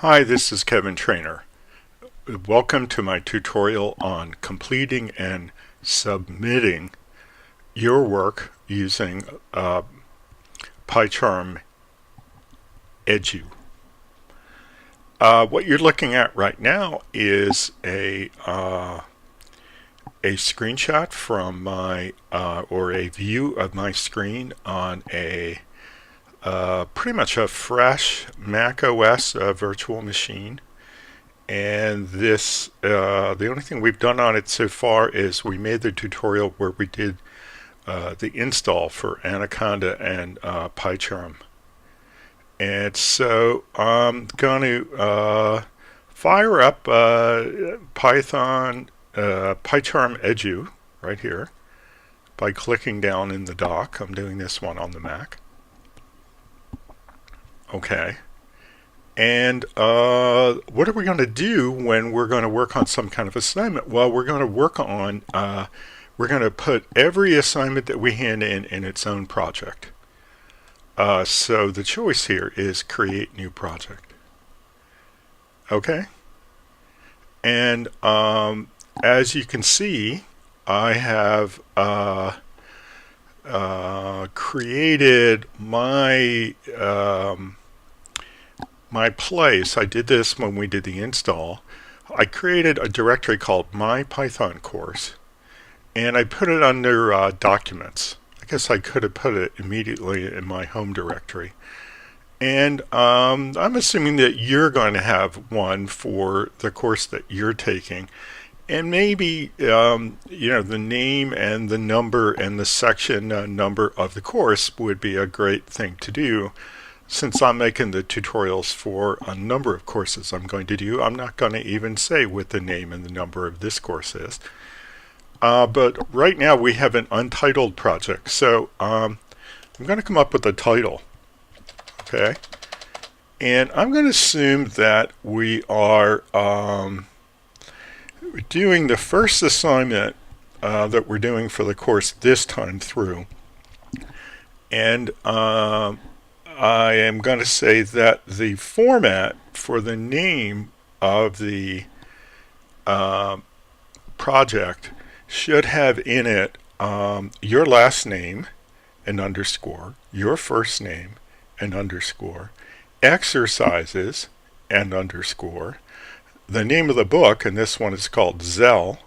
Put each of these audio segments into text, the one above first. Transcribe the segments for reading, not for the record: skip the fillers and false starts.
Hi, this is Kevin Trainer. Welcome to my tutorial on completing and submitting your work using PyCharm Edu. What you're looking at right now is a screenshot from my or a view of my screen on a pretty much a fresh macOS virtual machine. And this, the only thing we've done on it so far is we made the tutorial where we did the install for Anaconda and PyCharm. And so I'm going to fire up PyCharm Edu right here by clicking down in the dock. I'm doing this one on the Mac. Okay. And what are we going to do when we're going to work on some kind of assignment? Well, we're going to work on, we're going to put every assignment that we hand in its own project. So the choice here is create new project. Okay. And as you can see, I have created my my place. I did this when we did the install. I created a directory called My Python Course, and I put it under Documents. I guess I could have put it immediately in my home directory. And I'm assuming that you're going to have one for the course that you're taking. And maybe, the name and the number and the section number of the course would be a great thing to do. Since I'm making the tutorials for a number of courses I'm going to do, I'm not going to even say what the name and the number of this course is. But right now we have an untitled project, so I'm going to come up with a title. Okay, and I'm going to assume that we are doing the first assignment that we're doing for the course this time through. And I am going to say that the format for the name of the project should have in it your last name and underscore, your first name and underscore, exercises and underscore, the name of the book, and this one is called Zell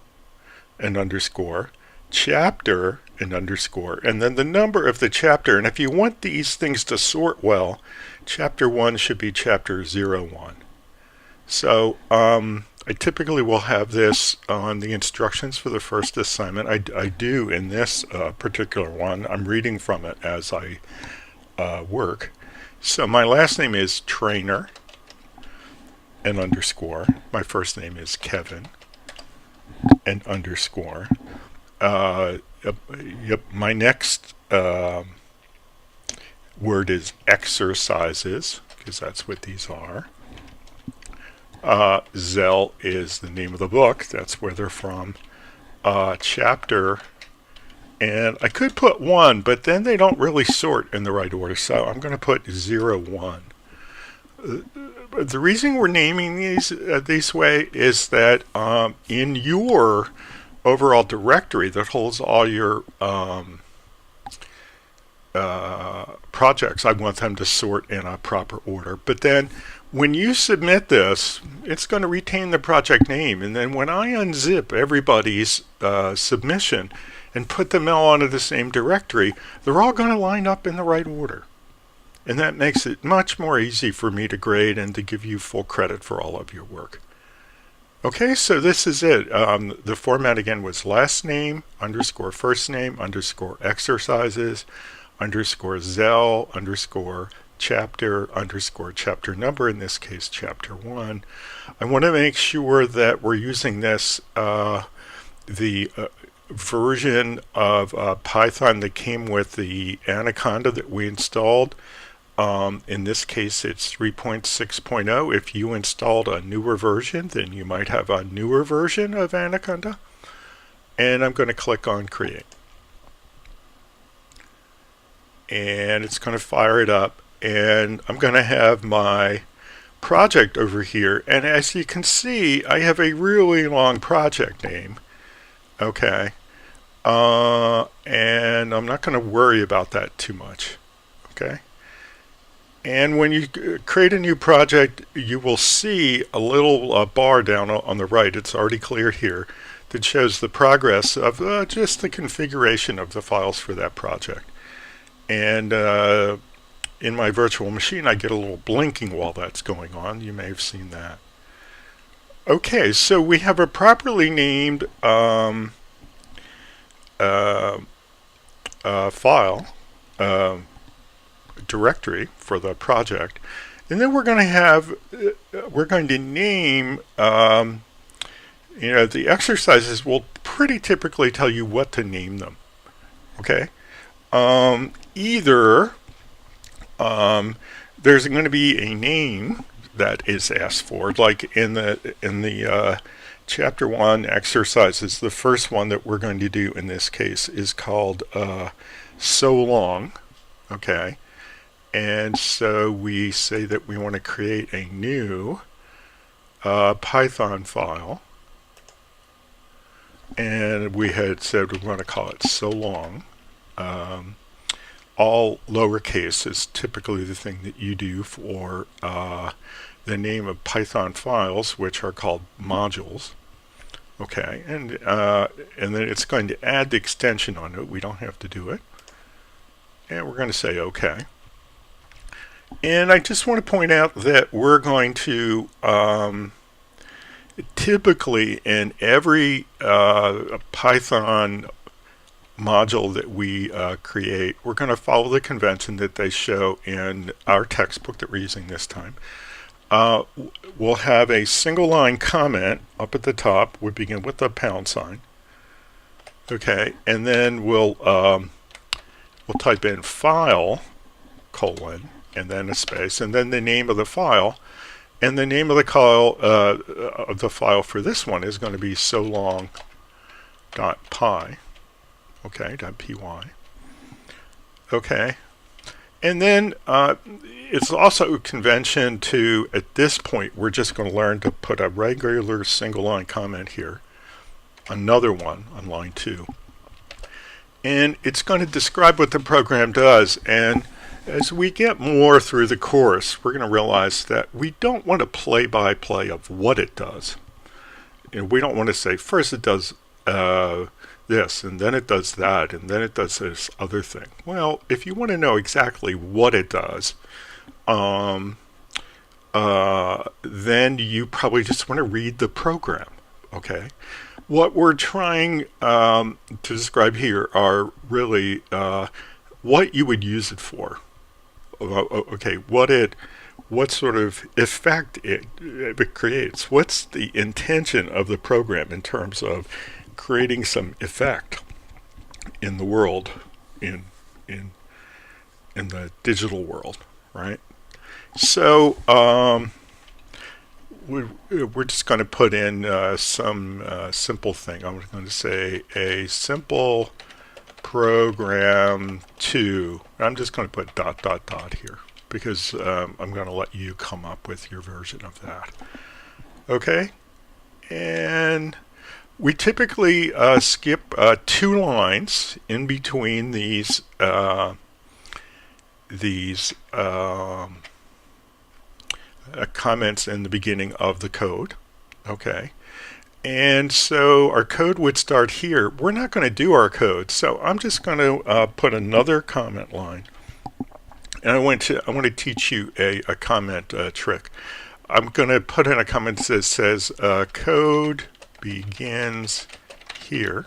and underscore, chapter and underscore, and then the number of the chapter. And if you want these things to sort well, chapter 1 should be chapter 01. So I typically will have this on the instructions for the first assignment. I do in this particular one. I'm reading from it as I work. So my last name is Trainer and underscore. My first name is Kevin and underscore. My next word is exercises, because that's what these are. Zell is the name of the book. That's where they're from. Chapter, and I could put 1, but then they don't really sort in the right order, so I'm going to put 01. The reason we're naming these this way is that in your overall directory that holds all your projects, I want them to sort in a proper order. But then when you submit this, it's going to retain the project name. And then when I unzip everybody's submission and put them all onto the same directory, they're all going to line up in the right order. And that makes it much more easy for me to grade and to give you full credit for all of your work. Okay, so this is it. The format again was last name, underscore first name, underscore exercises, underscore Zell, underscore chapter, underscore chapter number, in this case chapter 1. I want to make sure that we're using this, the version of Python that came with the Anaconda that we installed. In this case it's 3.6.0. If you installed a newer version, then you might have a newer version of Anaconda. And I'm going to click on create. And it's going to fire it up, and I'm going to have my project over here, and as you can see, I have a really long project name. Okay, and I'm not going to worry about that too much. Okay, and when you create a new project, you will see a little bar down on the right. It's already cleared here, that shows the progress of just the configuration of the files for that project. And in my virtual machine, I get a little blinking while that's going on. You may have seen that. Okay, so we have a properly named file directory for the project, and then we're going to name the exercises will pretty typically tell you what to name them. Okay, either there's going to be a name that is asked for, like in the chapter 1 exercises. The first one that we're going to do in this case is called so long. Okay, and so we say that we want to create a new Python file, and we had said we want to call it so long. All lowercase is typically the thing that you do for the name of Python files, which are called modules. Okay, and then it's going to add the extension on it. We don't have to do it. And we're going to say OK. And I just want to point out that we're going to typically in every Python module that we create, we're going to follow the convention that they show in our textbook that we're using this time. We'll have a single line comment up at the top. We begin with the pound sign. Okay, and then we'll type in file, colon, and then a space, and then the name of the file. And the name of the file for this one is going to be so long.py. Okay, .py. Okay, and then it's also a convention to, at this point, we're just going to learn to put a regular single line comment here, another one on line 2, and it's going to describe what the program does. And as we get more through the course, we're going to realize that we don't want a play-by-play of what it does. And we don't want to say, first it does this, and then it does that, and then it does this other thing. Well, if you want to know exactly what it does, then you probably just want to read the program. Okay, what we're trying to describe here are really what you would use it for. Okay, what sort of effect it creates. What's the intention of the program in terms of creating some effect in the world, in the digital world, right? So we're just going to put in some simple thing. I'm going to say a simple program to, I'm just going to put ... here because I'm going to let you come up with your version of that. Okay, and we typically skip 2 lines in between these comments in the beginning of the code. Okay, and so our code would start here. We're not going to do our code, so I'm just going to put another comment line, and I want to teach you a comment trick. I'm going to put in a comment that says code begins here.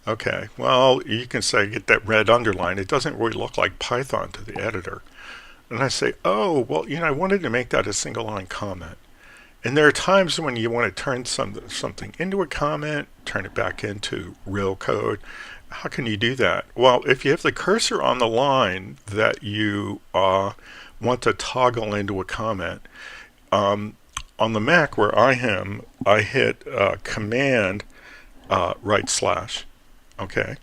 Okay, well, you can say get that red underline. It doesn't really look like Python to the editor. And I say, oh, well, I wanted to make that a single line comment. And there are times when you want to turn something into a comment, turn it back into real code. How can you do that? Well, if you have the cursor on the line that you want to toggle into a comment, on the Mac where I am, I hit command /. Okay,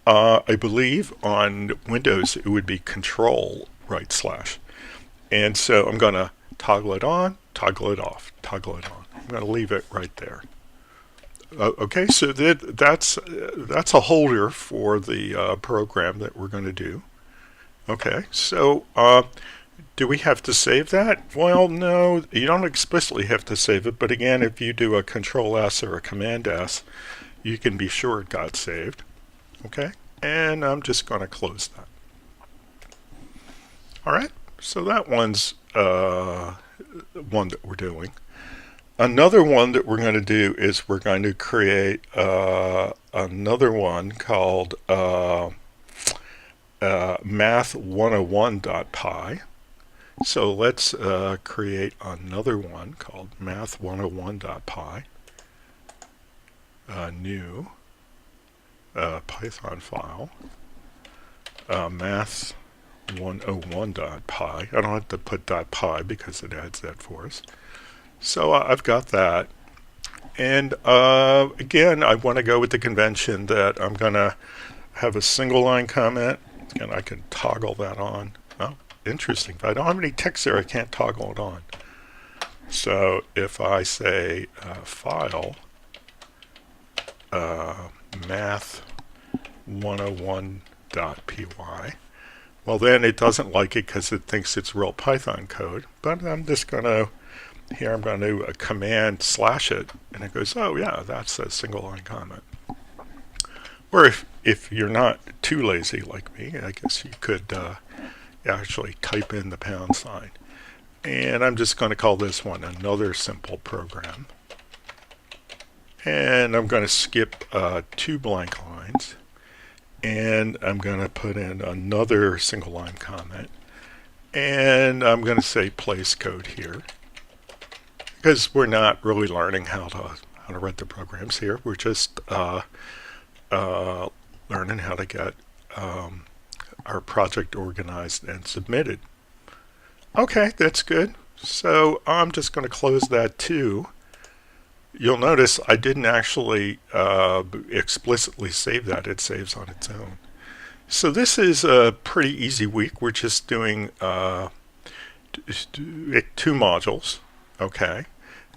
I believe on Windows it would be control /. And so I'm going to toggle it on, toggle it off, toggle it on. I'm going to leave it right there. Okay, so that's a holder for the program that we're going to do. Okay, so do we have to save that? Well, no, you don't explicitly have to save it, but again, if you do a Control S or a Command S, you can be sure it got saved. Okay, and I'm just going to close that. All right, so that one's one that we're doing. Another one that we're going to do is we're going to create another one called math101.py. So let's create another one called math101.py, a new Python file, math101.py. I don't have to put .py because it adds that for us. So I've got that. And again, I want to go with the convention that I'm going to have a single line comment, and I can toggle that on. Oh, interesting. If I don't have any text there, I can't toggle it on. So if I say file math101.py, well, then it doesn't like it because it thinks it's real Python code. But I'm just going to, here I'm going to command slash it, and it goes, oh yeah, that's a single line comment. Or if you're not too lazy like me, I guess you could actually type in the pound sign. And I'm just going to call this one another simple program. And I'm going to skip 2 blank lines. And I'm going to put in another single line comment. And I'm going to say place code here, because we're not really learning how to write the programs here. We're just learning how to get our project organized and submitted. Okay, that's good. So I'm just going to close that too. You'll notice I didn't actually explicitly save that. It saves on its own. So this is a pretty easy week. We're just doing 2 modules. Okay.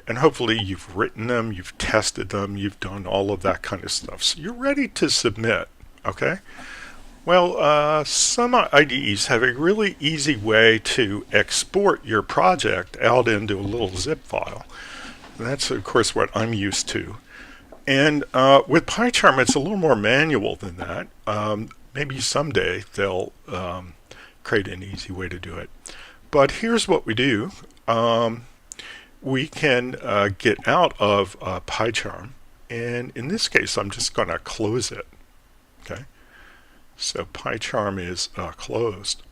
And hopefully you've written them, you've tested them, you've done all of that kind of stuff. So you're ready to submit. Okay. Well, some IDEs have a really easy way to export your project out into a little zip file. And that's, of course, what I'm used to. And with PyCharm, it's a little more manual than that. Maybe someday they'll create an easy way to do it. But here's what we do. We can get out of PyCharm. And in this case, I'm just going to close it. Okay. So PyCharm is closed.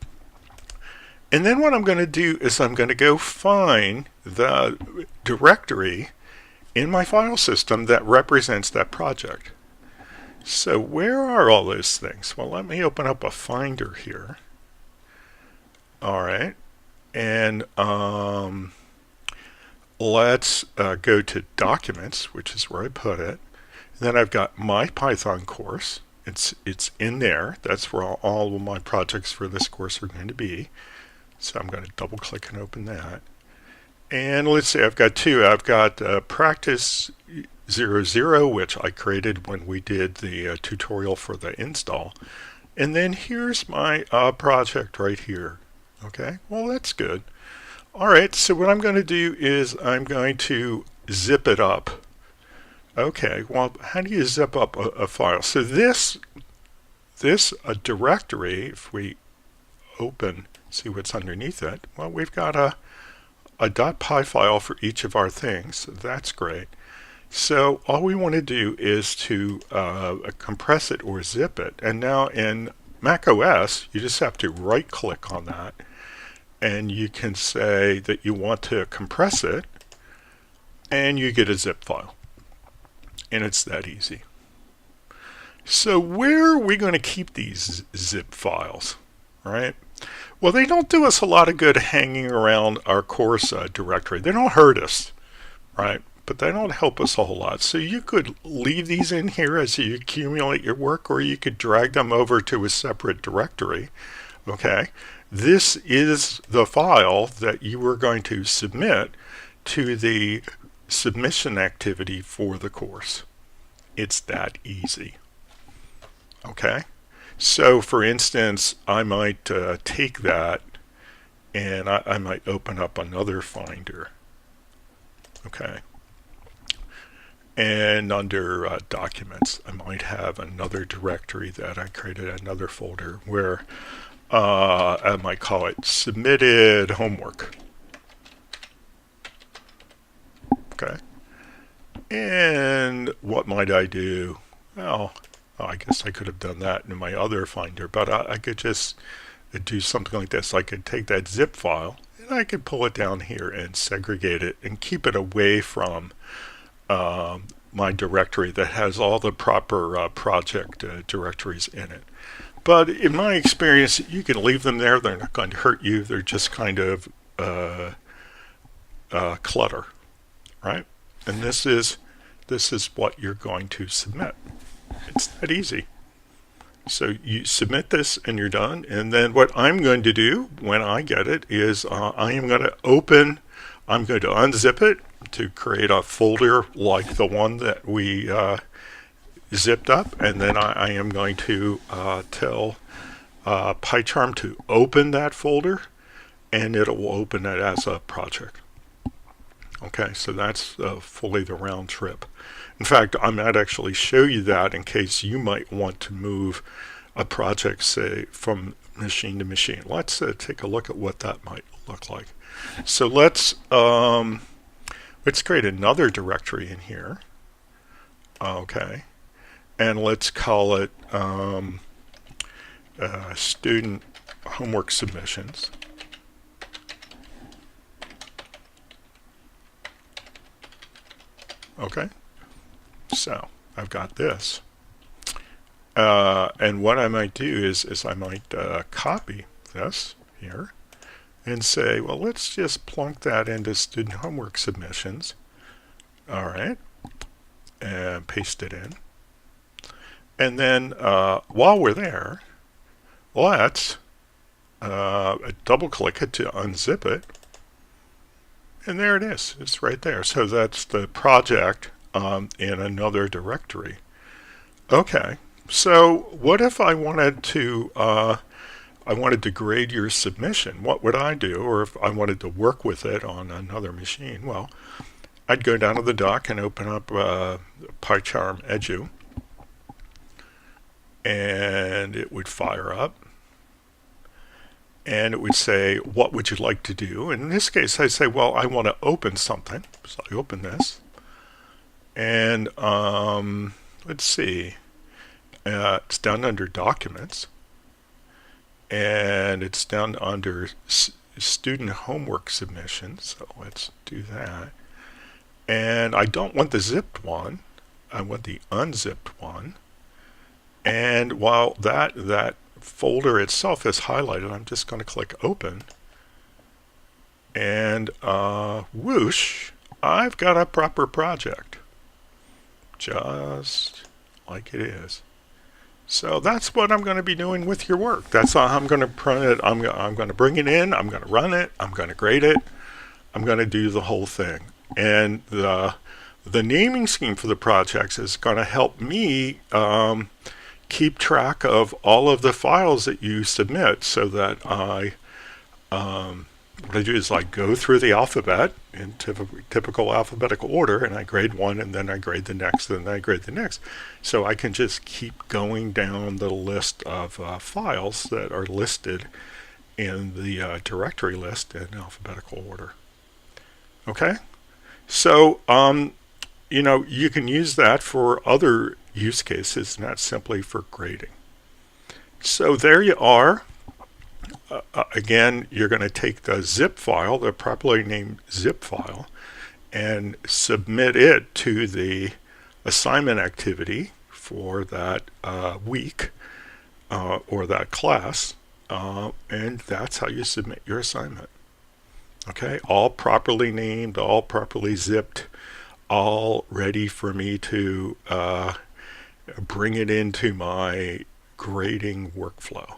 And then what I'm going to do is I'm going to go find the directory in my file system that represents that project. So where are all those things? Well, let me open up a Finder here. All right. And let's go to Documents, which is where I put it. And then I've got my Python course. It's in there. That's where all of my projects for this course are going to be. So I'm going to double click and open that. And let's say I've got 2. I've got Practice 00, which I created when we did the tutorial for the install. And then here's my project right here. Okay, well that's good. All right, so what I'm going to do is I'm going to zip it up. Okay, well, how do you zip up a file? So this directory, if we open, see what's underneath it, well, we've got a .py file for each of our things. So that's great. So all we want to do is to compress it or zip it. And now in macOS, you just have to right click on that, and you can say that you want to compress it, and you get a zip file. And it's that easy. So where are we going to keep these zip files, right? Well, they don't do us a lot of good hanging around our course directory. They don't hurt us, right? But they don't help us a whole lot. So you could leave these in here as you accumulate your work, or you could drag them over to a separate directory, okay? this is the file that you were going to submit to the submission activity for the course. It's that easy. Okay? So for instance, I might take that and I might open up another Finder. Okay. And under documents, I might have another directory that I created, another folder where I might call it submitted homework. Okay. And what might I do? Well, I guess I could have done that in my other Finder, but I could just do something like this. I could take that zip file and I could pull it down here and segregate it and keep it away from my directory that has all the proper project directories in it. But in my experience, you can leave them there. They're not going to hurt you. They're just kind of clutter, right? And this is what you're going to submit. It's that easy. So you submit this and you're done. And then what I'm going to do when I get it is I'm going to unzip it to create a folder like the one that we zipped up. And then I am going to tell PyCharm to open that folder, and it will open it as a project. Okay, so that's fully the round trip. In fact, I might actually show you that in case you might want to move a project, say, from machine to machine. Let's take a look at what that might look like. So let's create another directory in here. Okay, and let's call it student homework submissions. Okay, so I've got this. And what I might do is I might copy this here and say, well, let's just plunk that into student homework submissions. All right, and paste it in. And then while we're there, let's double click it to unzip it. And there it is. It's right there. So that's the project in another directory. Okay. So what if I wanted to grade your submission? What would I do? Or if I wanted to work with it on another machine? Well, I'd go down to the dock and open up PyCharm Edu, and it would fire up. And it would say, what would you like to do? And in this case, I say, well, I want to open something. So I open this. And let's see. It's down under Documents. And it's down under Student Homework Submissions. So let's do that. And I don't want the zipped one. I want the unzipped one. And while that folder itself is highlighted, I'm just going to click open, and whoosh, I've got a proper project, just like it is. So that's what I'm going to be doing with your work. That's how I'm going to print it. I'm going to bring it in, I'm going to run it, I'm going to grade it, I'm going to do the whole thing. And the naming scheme for the projects is going to help me keep track of all of the files that you submit, so that what I do is I go through the alphabet in typical alphabetical order, and I grade one, and then I grade the next, and then I grade the next. So I can just keep going down the list of files that are listed in the directory list in alphabetical order. Okay, so you can use that for other use cases, not simply for grading. So there you are. Again, you're going to take the zip file, the properly named zip file, and submit it to the assignment activity for that week or that class, and that's how you submit your assignment. Okay, all properly named, all properly zipped, all ready for me to bring it into my grading workflow.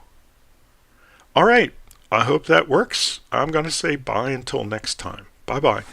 All right, I hope that works. I'm going to say bye until next time. Bye-bye.